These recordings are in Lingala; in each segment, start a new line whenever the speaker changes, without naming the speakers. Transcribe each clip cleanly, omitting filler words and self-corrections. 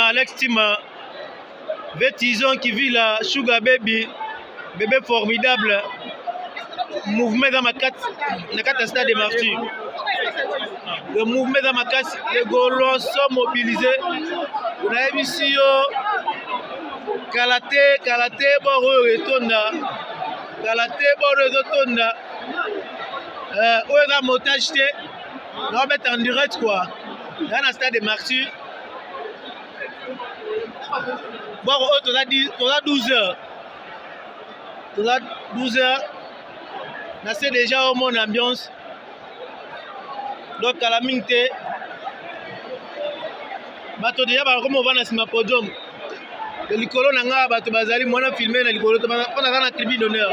Alex Tima, Vétison qui vit la Sugar Baby, bébé formidable, mouvement dans ma carte, la carte stade de Martyr. Le mouvement dans ma carte, les Gaulois sont mobilisés. On a vu ici, Kalaté, Boro et Tonda, Kalaté, Boro et Tonda. On a montage, on va mettre en direct quoi. Dans le stade de Martyr. Bon, on a 12 heures. On a 12 heures. On sait déjà au mon ambiance. Donc, à la minute, bato déjà comme on va dans ce podium. Le licolo nanga bato bazali moi na filmer na licolo on a dans la tribune d'honneur.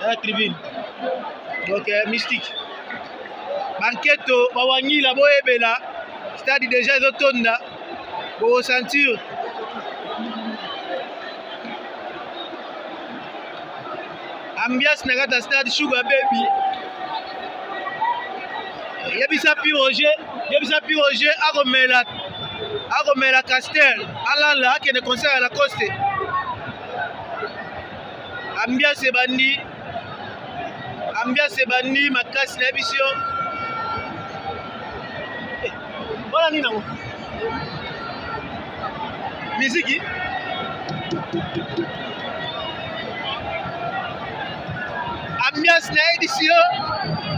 La tribune. Donc, mystique. Banqueto, Bawani, la Boebela, stade déjà de Tonda. Pour sentir. Ambiance Nagata Stade Sugar Baby. Yebisa Piroger, Aromela Castel, Alala qui est de concert à la Coste. Ambiance Bandi, ma casse l'émission. Voilà Nina. Musique. Ambiance na édition,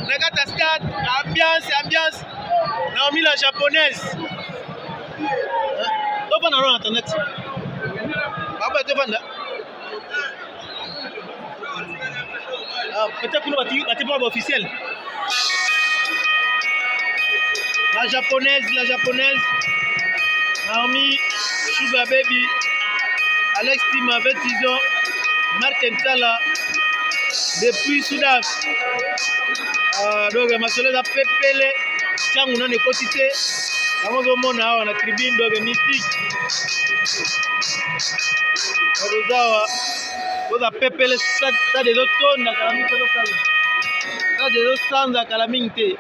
Nagata Stade, ambiance, Naomi la japonaise. Tu vas dans internet. Tu vas peut-être que tu vas pas officiel. La japonaise, Naomi, Sugar Baby, Alex Tima, Vétison, Marc Ntala, depuis Soudan. Donc, ma soeur a pépélé, tiens, on a une quantité. On a une tribune, donc mystique. On a pépélé, ça des autres tonnes, ça des autres sangs à Calamité.